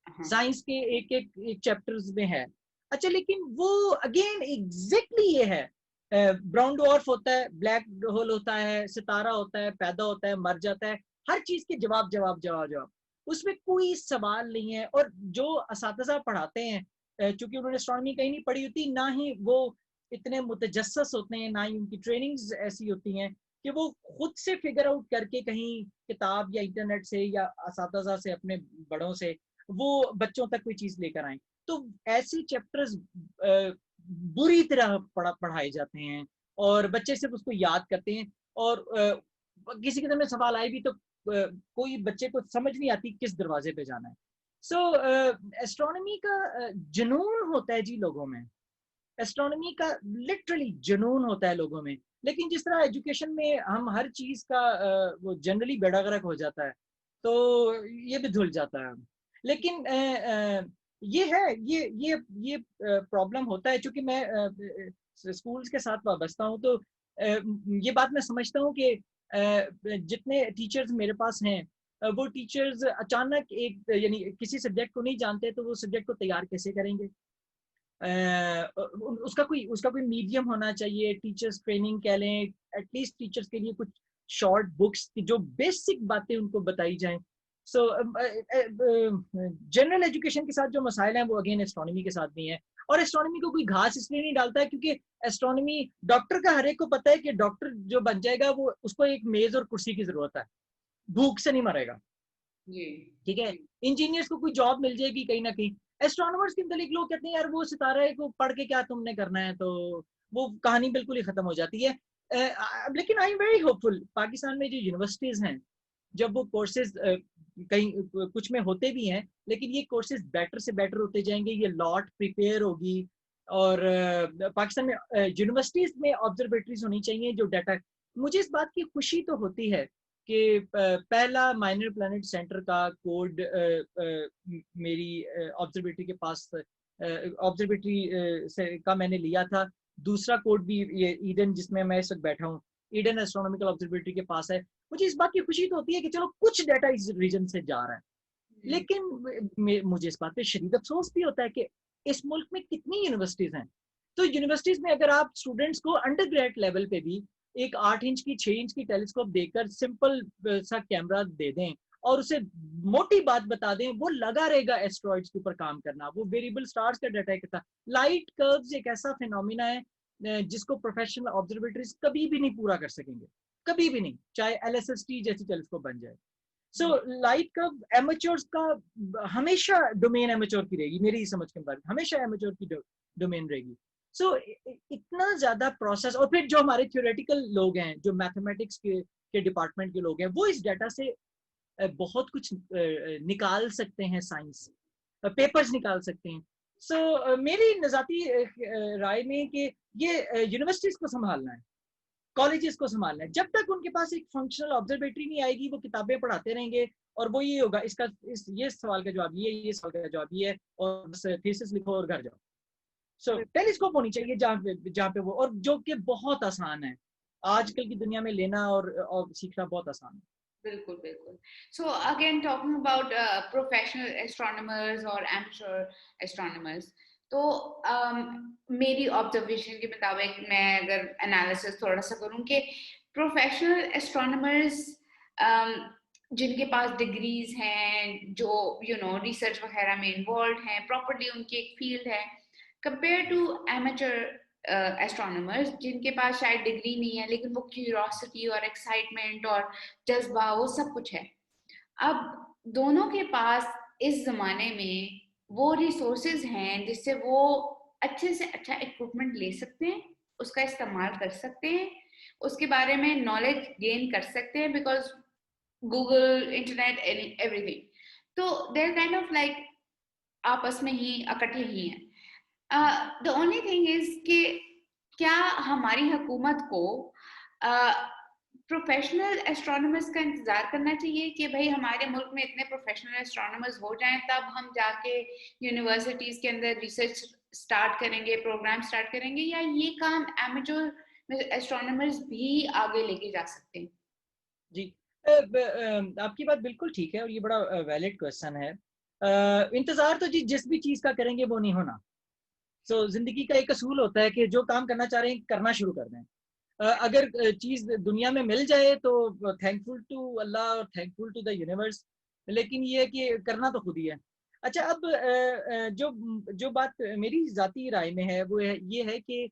साइंस के एक चैप्टर्स में है। अच्छा, लेकिन वो अगेन एग्जैक्टली ये है, ब्राउन डॉर्फ होता है, ब्लैक होल होता है, सितारा होता है, पैदा होता है, मर जाता है, हर चीज के जवाब जवाब जवाब जवाब, उसमें कोई सवाल नहीं है। और जो असातिज़ा पढ़ाते हैं, चूंकि उन्होंने एस्ट्रोनॉमी कहीं नहीं पढ़ी होती, ना ही वो इतने मुतजस्सस होते हैं, ना ही उनकी ट्रेनिंग्स ऐसी होती हैं कि वो खुद से फिगर आउट करके कहीं किताब या इंटरनेट से या असातिज़ा से, अपने बड़ों से, वो बच्चों तक कोई चीज लेकर आए। तो ऐसे चैप्टर्स बुरी तरह पढ़ाए जाते हैं और बच्चे सिर्फ उसको याद करते हैं, और किसी के में सवाल आए भी तो कोई बच्चे को समझ नहीं आती किस दरवाजे पे जाना है। एस्ट्रोनॉमी का जुनून होता है जी लोगों में, एस्ट्रोनॉमी का लिटरली जुनून होता है लोगों में, लेकिन जिस तरह एजुकेशन में हम हर चीज का वो जनरली बेड़ा गर्क हो जाता है, तो ये भी धुल जाता है। लेकिन ये है, ये प्रॉब्लम होता है, क्योंकि मैं स्कूल्स के साथ वाबस्ता हूँ, तो ये बात मैं समझता हूँ कि जितने टीचर्स मेरे पास हैं, वो टीचर्स अचानक एक, यानी किसी सब्जेक्ट को नहीं जानते, तो वो सब्जेक्ट को तैयार कैसे करेंगे? उसका कोई मीडियम होना चाहिए, टीचर्स ट्रेनिंग कह लें, एटलीस्ट टीचर्स के लिए कुछ शॉर्ट बुक्स की जो बेसिक बातें उनको बताई जाएं। जनरल एजुकेशन के साथ जो मसाइल हैं वो अगेन एस्ट्रोनॉमी के साथ भी हैं। और एस्ट्रोनॉमी को कोई घास इसलिए नहीं डालता है क्योंकि एस्ट्रोनॉमी, डॉक्टर का हर एक को पता है कि डॉक्टर जो बन जाएगा वो, उसको एक मेज और कुर्सी की जरूरत है, भूख से नहीं मरेगा, ठीक है? इंजीनियर्स को कोई जॉब मिल जाएगी कहीं ना कहीं। एस्ट्रोनॉमर्स के मतलब लोग कहते हैं यार वो सितारे को पढ़ के क्या तुमने करना है, तो वो कहानी बिल्कुल ही खत्म हो जाती है। लेकिन I am very hopeful, Pakistan में जो यूनिवर्सिटीज हैं, जब वो कोर्सेज कहीं कुछ में होते भी हैं, लेकिन ये कोर्सेज बेटर से बेटर होते जाएंगे, ये लॉट प्रिपेयर होगी। और पाकिस्तान में यूनिवर्सिटीज में ऑब्जर्वेटरीज होनी चाहिए जो डाटा, मुझे इस बात की खुशी तो होती है कि पहला माइनर प्लैनेट सेंटर का कोड मेरी ऑब्जर्वेटरी के पास ऑब्जर्वेटरी से का मैंने लिया था। दूसरा कोड भी ये ईडन जिसमें मैं इस वक्त बैठा हूँ, ईडन एस्ट्रोनॉमिकल ऑब्जर्वेटरी के पास है। मुझे इस बात की खुशी तो होती है कि चलो कुछ डाटा इस रीजन से जा रहा है, लेकिन मुझे इस बात पे शदीद अफसोस भी होता है कि इस मुल्क में कितनी यूनिवर्सिटीज हैं। तो यूनिवर्सिटीज में अगर आप स्टूडेंट्स को अंडर ग्रेड लेवल पे भी एक 8 इंच की 6 इंच की टेलीस्कोप देकर सिंपल सा कैमरा दे दें और उसे मोटी बात बता दें, वो लगा रहेगा एस्ट्रॉइड्स के ऊपर काम करना, वो वेरिएबल स्टार्स का डाटा इकट्ठा। लाइट कर्व्स एक ऐसा फिनोमिना है जिसको प्रोफेशनल ऑब्जर्वेटरीज कभी भी नहीं पूरा कर सकेंगे, कभी भी नहीं, चाहे LSST जैसी टेलीस्कोप बन जाए। सो लाइट कर्व एमेच्योर्स का हमेशा डोमेन एमेच्योर की रहेगी, मेरी समझ के मुताबिक हमेशा एमेच्योर की डोमेन रहेगी। सो इतना ज्यादा प्रोसेस, और फिर जो हमारे थ्योरेटिकल लोग हैं, जो मैथमेटिक्स के डिपार्टमेंट के लोग हैं, वो इस डाटा से बहुत कुछ निकाल सकते हैं, साइंस पेपर्स निकाल सकते हैं। सो मेरी नजाती राय में कि ये यूनिवर्सिटीज को संभालना है, कॉलेजेस को संभालना है। जब तक उनके पास एक फंक्शनल ऑब्जर्वेटरी नहीं आएगी, वो किताबें पढ़ाते रहेंगे और वो ये होगा इसका ये सवाल का जवाब ये सवाल का जवाब ये है, और बस थीसिस लिखो और घर जाओ। सो टेलीस्कोप होनी चाहिए जहाँ पे वो, और जो कि बहुत आसान है आजकल की दुनिया में लेना और सीखना बहुत आसान है। बिल्कुल बिल्कुल। So again talking about professional astronomers और एमेच्योर एस्ट्रोनॉमर्स, तो मेरी ऑब्जर्वेशन के मुताबिक मैं अगर एनालिसिस थोड़ा सा करूं कि प्रोफेशनल एस्ट्रोनॉमर्स जिनके पास डिग्रीज हैं, जो रिसर्च वगैरह में इन्वॉल्व हैं, प्रॉपर्ली उनकी एक फील्ड है, कंपेयर टू एमेच्योर एस्ट्रोनॉमर्स जिनके पास शायद डिग्री नहीं है लेकिन वो क्यूरियोसिटी और एक्साइटमेंट और जज्बा वो सब कुछ है। अब दोनों के पास इस जमाने में वो रिसोर्सेज हैं जिससे वो अच्छे से अच्छा इक्विपमेंट ले सकते हैं, उसका इस्तेमाल कर सकते हैं, उसके बारे में नॉलेज गेन कर सकते हैं, बिकॉज गूगल, इंटरनेट, एवरीथिंग, तो देयर काइंड ऑफ लाइक आपस में ही इकट्ठे ही हैं। द ओनली थिंग इज कि क्या हमारी हुकूमत को प्रोफेशनल एस्ट्रोनॉमर्स का इंतजार करना चाहिए कि भाई हमारे मुल्क में इतने प्रोफेशनल एस्ट्रोनॉमर्स हो जाएं तब हम जाके यूनिवर्सिटीज के अंदर रिसर्च स्टार्ट करेंगे, प्रोग्राम स्टार्ट करेंगे, या ये काम एमेच्योर एस्ट्रोनॉमर्स भी आगे लेके जा सकते हैं? जी, आपकी बात बिल्कुल ठीक है और ये बड़ा वैलिड क्वेश्चन है। इंतजार तो जी जिस भी चीज का करेंगे वो नहीं होना। सो जिंदगी का एक असूल होता है कि जो काम करना चाह रहे हैं करना शुरू कर दें। अगर चीज दुनिया में मिल जाए तो थैंकफुल टू अल्लाह और थैंकफुल टू द यूनिवर्स, लेकिन ये है कि करना तो खुद ही है। अच्छा, अब जो जो बात मेरी जाती राय में है वो ये है कि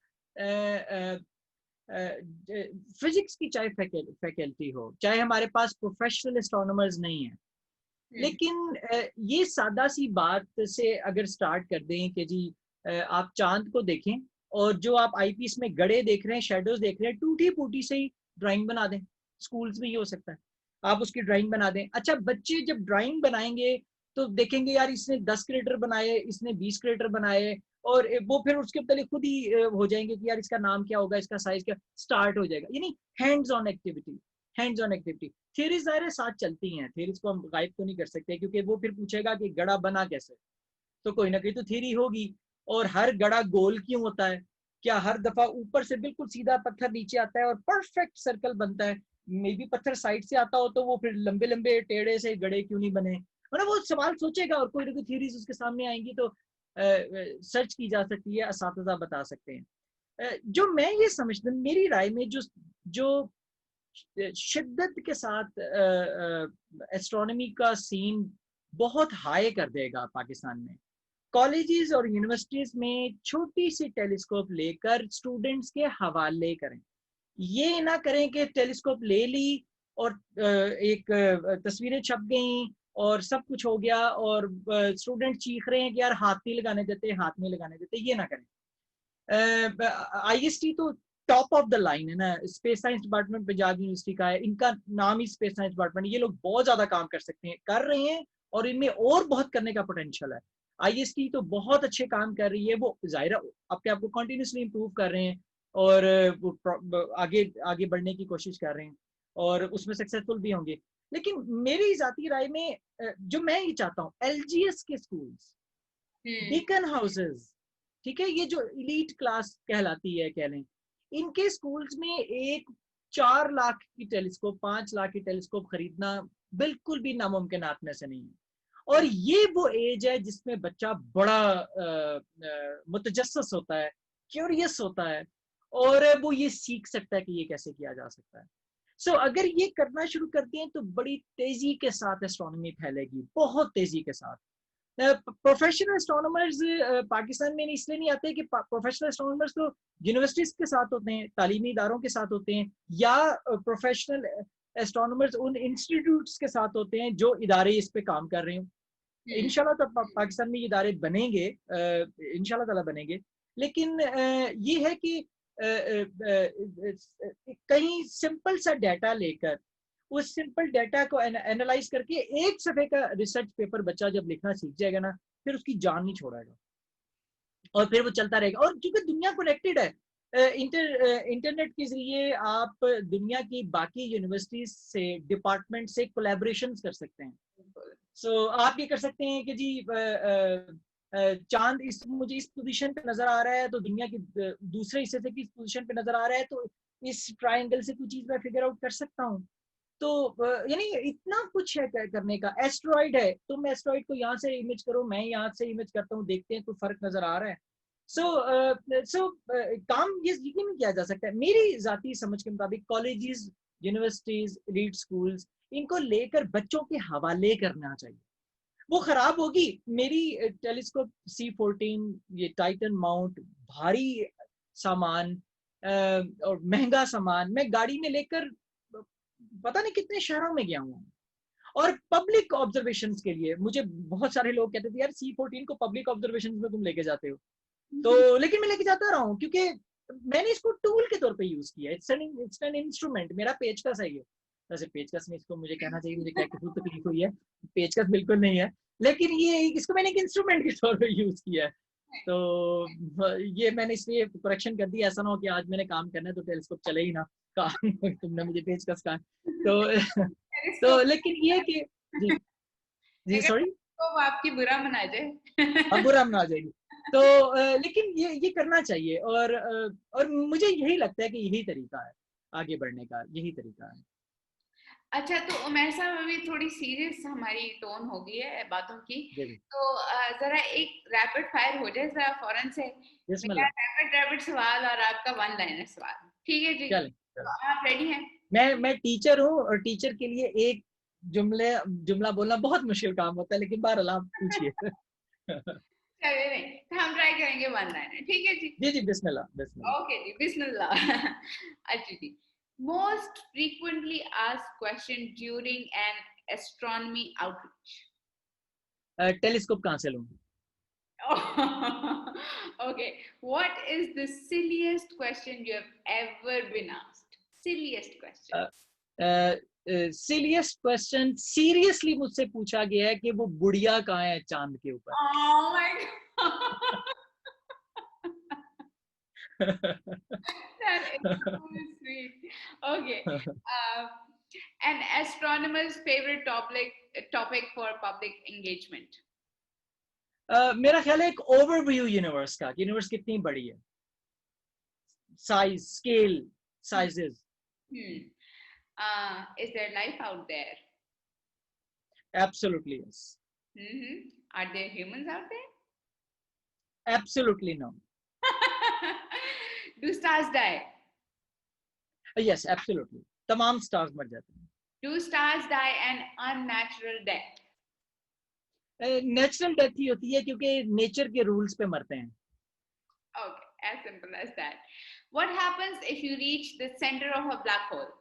फिजिक्स की चाहे फैकल्टी हो, चाहे हमारे पास प्रोफेशनल एस्ट्रोनॉमर्स नहीं है, लेकिन ये सादा सी बात से अगर स्टार्ट कर दें कि जी आप चांद को देखें और जो आप आईपीस में गड़े देख रहे हैं, शेडोज देख रहे हैं, टूटी फूटी से ही ड्राइंग बना दें। स्कूल्स में ये हो सकता है, आप उसकी ड्राइंग बना दें। अच्छा, बच्चे जब ड्राइंग बनाएंगे तो देखेंगे यार इसने 10 क्रेटर बनाए, इसने 20 क्रेटर बनाए, और वो फिर उसके पहले खुद ही हो जाएंगे कि यार इसका नाम क्या होगा, इसका साइज क्या, स्टार्ट हो जाएगा। यानी hands on activity, hands on activity. Theories ज़ाहिर साथ चलती हैं, थ्योरीज को हम गायब तो नहीं कर सकते, क्योंकि वो फिर पूछेगा कि गड़ा बना कैसे, तो कोई ना कोई तो थ्योरी होगी। और हर गड़ा गोल क्यों होता है, क्या हर दफा ऊपर से बिल्कुल सीधा पत्थर नीचे आता है और परफेक्ट सर्कल बनता है? मे बी पत्थर साइड से आता हो तो वो फिर लंबे लंबे टेढ़े से गड़े क्यों नहीं बने? मतलब वो सवाल सोचेगा और कोई ना कोई थ्योरीज उसके सामने आएंगी तो सर्च की जा सकती है, असातिज़ा बता सकते हैं। जो मैं ये समझता, मेरी राय में जो जो शिद्दत के साथ एस्ट्रोनॉमी का सीन बहुत हाई कर देगा पाकिस्तान में, कॉलेजेस और यूनिवर्सिटीज में छोटी सी टेलीस्कोप लेकर स्टूडेंट्स के हवाले करें। ये ना करें कि टेलीस्कोप ले ली और एक तस्वीरें छप गई और सब कुछ हो गया और स्टूडेंट चीख रहे हैं कि यार हाथ नहीं लगाने देते, हाथ नहीं लगाने देते। ये ना करें। IST तो टॉप ऑफ द लाइन है ना, space science department Punjab university का है, इनका नाम ही स्पेस साइंस डिपार्टमेंट। ये लोग बहुत ज्यादा काम कर सकते हैं, कर रहे हैं, और इनमें और बहुत करने का पोटेंशियल है। IST तो बहुत अच्छे काम कर रही है, वो जाहिर अपने आप को कंटिन्यूसली इंप्रूव कर रहे हैं और वो आगे आगे बढ़ने की कोशिश कर रहे हैं। और उसमें सक्सेसफुल भी होंगे। लेकिन मेरी जाती राय में जो मैं ये चाहता हूँ, एलजीएस के स्कूल्स, बीकन हाउसेस, ठीक है, ये जो इलीट क्लास कहलाती है कह लें, इनके स्कूल्स में एक 4 लाख की टेलीस्कोप, 5 लाख की टेलीस्कोप खरीदना बिल्कुल भी नामुमकिन में से नहीं है। और ये वो एज है जिसमें बच्चा बड़ा मुतजस्सस होता है, क्यूरियस होता है, और वो ये सीख सकता है कि ये कैसे किया जा सकता है। सो अगर ये करना शुरू करते हैं तो बड़ी तेजी के साथ एस्ट्रोनॉमी फैलेगी, बहुत तेजी के साथ। प्रोफेशनल एस्ट्रोनॉमर्स पाकिस्तान में इसलिए नहीं आते कि प्रोफेशनल एस्ट्रोनॉमर्स तो यूनिवर्सिटीज के साथ होते हैं, तालीमी इदारों के साथ होते हैं, या प्रोफेशनल एस्ट्रोनॉमर्स उन इंस्टीट्यूट्स के साथ होते हैं जो इदारे इस पे काम कर रहे हैं। इंशाल्लाह तो पाकिस्तान में ये इदारे बनेंगे, इंशाल्लाह ताला बनेंगे। लेकिन ये है कि कहीं सिंपल सा डाटा लेकर, उस सिंपल डाटा को एनालाइज करके एक सफे का रिसर्च पेपर बच्चा जब लिखना सीख जाएगा ना, फिर उसकी जान नहीं छोड़ेगा और फिर वो चलता रहेगा। और क्योंकि दुनिया कनेक्टेड है, इंटरनेट के जरिए आप दुनिया की बाकी यूनिवर्सिटीज से, डिपार्टमेंट से कोलैबोरेशन कर सकते हैं। सो आप ये कर सकते हैं कि जी चांद मुझे इस पोजीशन पे नजर आ रहा है, तो दुनिया की दूसरे हिस्से से किस पोजीशन पे नजर आ रहा है, तो इस ट्रायंगल से कुछ चीज मैं फिगर आउट कर सकता हूँ। तो यानी इतना कुछ है करने का। एस्ट्रॉइड है, तुम एस्ट्रॉइड को यहाँ से इमेज करो, मैं यहाँ से इमेज करता हूँ, देखते हैं कोई फर्क नजर आ रहा है। सो काम ये यकीन नहीं किया जा सकता है। मेरी जाती समझ के मुताबिक कॉलेजेस, यूनिवर्सिटीज, एलीट स्कूल्स, इनको लेकर बच्चों के हवाले करना चाहिए। वो खराब होगी। मेरी टेलीस्कोप C14, ये टाइटन माउंट, भारी सामान और महंगा सामान मैं गाड़ी में लेकर पता नहीं कितने शहरों में गया हूँ। और पब्लिक ऑब्जर्वेशंस के लिए मुझे बहुत सारे लोग कहते थे यार C14 को पब्लिक ऑब्जर्वेशंस में तुम लेके जाते हो, तो लेकिन मैं लेके जाता रहा हूँ क्योंकि मैंने इसको टूल के तौर पे यूज किया। It's an instrument. मेरा पेचकस है ये, वैसे पेचकस में इसको मुझे कहना चाहिए, मुझे क्या कुछ तकलीफ हुई है, पेचकस बिल्कुल नहीं है, लेकिन ये इसको मैंने एक इंस्ट्रूमेंट के तौर पे यूज किया है। तो ये मैंने इसलिए करेक्शन कर दिया, ऐसा ना हो कि आज मैंने काम करना है तो टेलीस्कोप चले ही ना, काम तुमने मुझे पेचकस कहा। तो लेकिन ये कि जी जी सॉरी, तो आपकी बुरा मना जाए। अब बुरा मना जाएगी। तो लेकिन ये करना चाहिए, और मुझे यही लगता है कि यही तरीका है आगे बढ़ने का, यही तरीका है। अच्छा, तो उमर साहब अभी थोड़ी सीरियस हमारी टोन हो गई है बातों की, तो जरा एक रैपिड फायर हो जाए जरा फौरन से। मेरा रैपिड सवाल और आपका वन लाइनर सवाल, ठीक है जी? तो आप रेडी हैं? मैं टीचर हूँ और टीचर के लिए एक जुमला बोलना बहुत मुश्किल काम होता है, लेकिन बहरहाल आप पूछिए। चलिए नहीं, तो हम ट्राई करेंगे वन लाइनर, ठीक है जी? जी जी, बिस्मिल्लाह बिस्मिल्लाह। ओके जी, बिस्मिल्लाह। अच्छा जी, most frequently asked question during an astronomy outreach. Telescope कहाँ से लूँ? Okay, what is the silliest question you have ever been asked? Silliest question. Serious question seriously मुझसे पूछा गया है कि वो बुढ़िया कहाँ है चांद के ऊपर। Oh my god. That is so sweet. Okay. An astronomer's favorite topic for public engagement. मेरा ख्याल है एक ओवरव्यू यूनिवर्स का, यूनिवर्स कितनी बड़ी है, size, scale, sizes. Is there life out there? Absolutely yes. Are there humans out there? Absolutely no. Do stars die? Yes, absolutely. तमाम stars मर जाते हैं। Do stars die an unnatural death? Natural death ही होती है क्योंकि nature के rules पे मरते हैं। Okay, as simple as that. What happens if you reach the center of a black hole?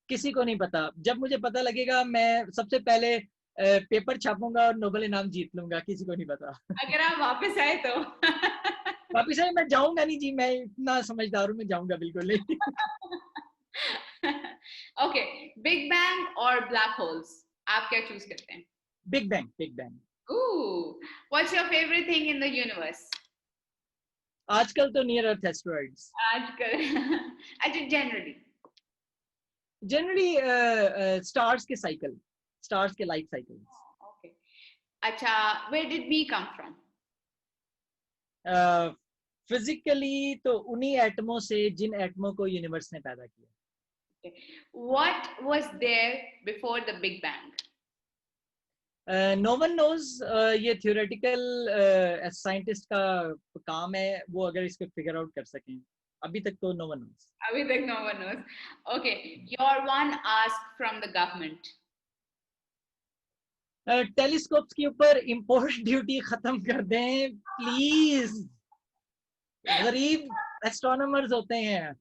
किसी को नहीं पता। जब मुझे पता लगेगा मैं सबसे पहले पेपर छापूंगा और नोबेल इनाम जीत लूंगा, किसी को नहीं पता। अगर आप वापस आए तो? वापस आए मैं जाऊंगा नहीं जी, मैं इतना समझदार हूँ, मैं जाऊंगा बिल्कुल नहीं। Okay, Big Bang और black holes, आप क्या चूज करते हैं? Big bang, big bang. Ooh, what's your favorite thing in the universe? आजकल तो नियर अर्थ एस्टेरॉइड्स। आजकल अच्छा, generally जनरली स्टार्स के साइकिल, स्टार्स के लाइफ साइकिल। Okay. अच्छा, where did we come from? Physically तो उन्हीं एटमों से जिन एटमों को यूनिवर्स ने पैदा किया। Okay. What was there before the Big Bang? No one knows, ये थियोरेटिकल साइंटिस्ट का काम है, वो अगर इसको फिगर आउट कर सकें। अभी तक तो नो वन नोज। अभी तक no one knows. Okay, your one ask from the government. Telescopes के ऊपर इंपोर्ट ड्यूटी खत्म कर दें प्लीज। गरीब एस्ट्रोनॉमर्स होते हैं,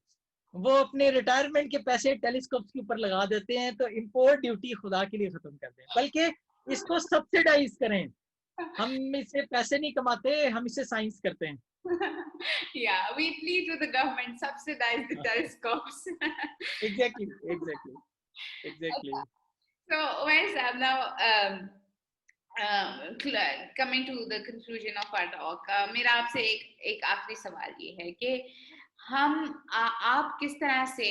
वो अपने रिटायरमेंट के पैसे टेलीस्कोप्स के ऊपर लगा देते हैं, तो इंपोर्ट ड्यूटी खुदा के लिए खत्म कर दें, बल्कि इसको सब्सिडाइज करें। हम इससे पैसे नहीं कमाते, हम इससे साइंस करते हैं। Yeah, we plead with the government, subsidize the telescopes. Exactly, exactly, exactly. So, where's now coming to the conclusion of our talk, मेरा आपसे एक आखिरी सवाल ये है कि आप किस तरह से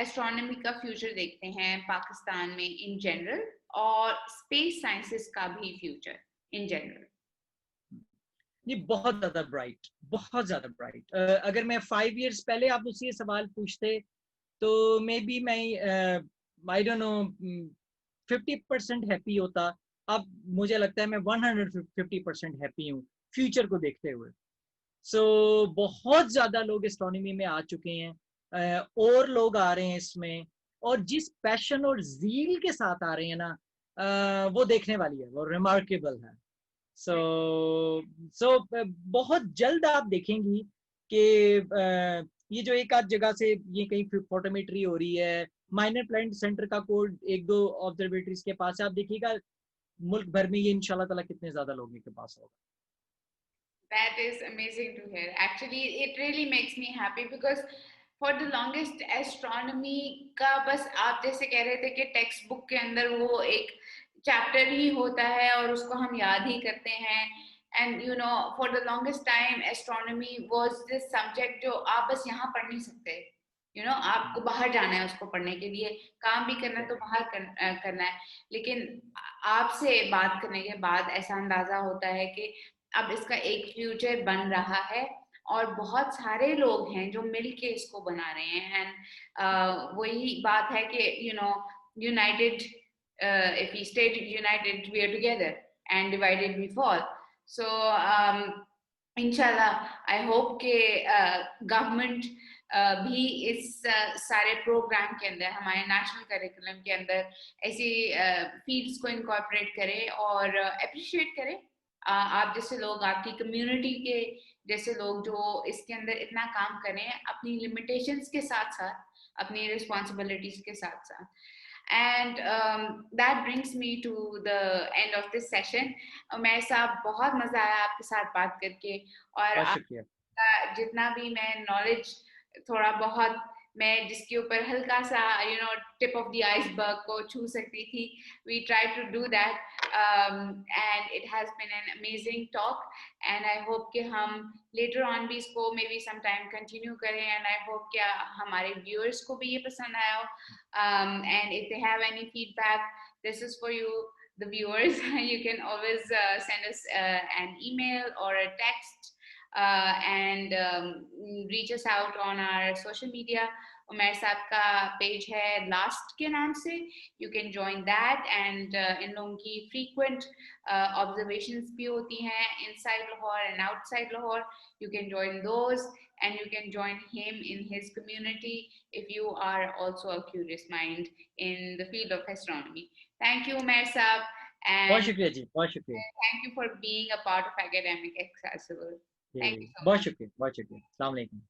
एस्ट्रोनॉमी का फ्यूचर देखते हैं पाकिस्तान में इन जनरल, और स्पेस साइंसेस का भी फ्यूचर इन जनरल? ये बहुत ज्यादा ब्राइट, बहुत ज्यादा ब्राइट। अगर मैं 5 इयर्स पहले आप मुझसे ये सवाल पूछते तो मे बी मैं आई डोंट नो 50% हैप्पी होता। अब मुझे लगता है मैं 150% हैप्पी हूँ फ्यूचर को देखते हुए। सो बहुत ज्यादा लोग एस्ट्रोनॉमी में आ चुके हैं, और लोग आ रहे हैं इसमें, और जिस पैशन और ज़ील के साथ आ रहे हैं ना, वो देखने वाली है, वो रिमार्केबल है। सो बहुत जल्द आप देखेंगी कि ये जो एक आध जगह से ये कहीं फोटोमेट्री हो रही है, माइनर प्लैनेट सेंटर का कोड 1-2 ऑब्जर्वेटरीज के पास है, आप देखिएगा मुल्क भर में ये इंशाल्लाह ताला कितने ज्यादा लोगों के पास होगा। That is amazing to hear. Actually, it really makes me happy because for the longest astronomy का बस आप जैसे कह रहे थे कि टेक्स्ट बुक के अंदर वो एक चैप्टर ही होता है और उसको हम याद ही करते हैं, and you know for the longest time astronomy was this subject जो आप बस यहाँ पढ़ नहीं सकते, you know आपको बाहर जाना है उसको पढ़ने के लिए, काम भी करना है तो बाहर करना है। लेकिन आपसे बात करने के बाद ऐसा अंदाजा होता है कि अब इसका एक फ्यूचर बन रहा है और बहुत सारे लोग हैं जो मिलके इसको बना रहे हैं। एंड वही बात है कि you know United, if we stay united we are together and divided we fall. So inshallah I hope के गवर्नमेंट भी इस सारे प्रोग्राम के अंदर, हमारे नेशनल करिकुलम के अंदर ऐसी फील्ड्स को इनकॉर्पोरेट करे और अप्रिशिएट करे। आप जैसे लोग, आपकी कम्युनिटी के जैसे लोग जो इसके अंदर इतना काम करें अपनी लिमिटेशंस के साथ साथ, अपनी रिस्पॉन्सिबिलिटीज के साथ साथ। And that brings me to the end of this session. मैं साहब बहुत मजा आया आपके साथ बात करके, और आपका जितना भी मैं नॉलेज थोड़ा बहुत मैं जिसके ऊपर हल्का सा टिप ऑफ द आइसबर्ग को छू सकती थी, we tried to do that, and it has been an amazing talk, and I hope कि हम later on भी इसको maybe sometime continue करें, and I hope कि हमारे viewers को भी ये पसंद आया हो, and if they have any feedback, this is for you, the viewers. You can always send us an email or a text, and reach us out on our social media. Umar साहब का page है last के नाम से, you can join that, and इन लोगों की frequent observations भी होती हैं inside Lahore and outside Lahore. You can join those, and you can join him in his community if you are also a curious mind in the field of astronomy. Thank you Umair Saab, and बहुत शुक्रिया जी, बहुत शुक्रिया। Thank you for being a part of Academic Accessible. Thank you so much. बहुत शुक्रिया, बहुत शुक्रिया। अस्सलाम वालेकुम।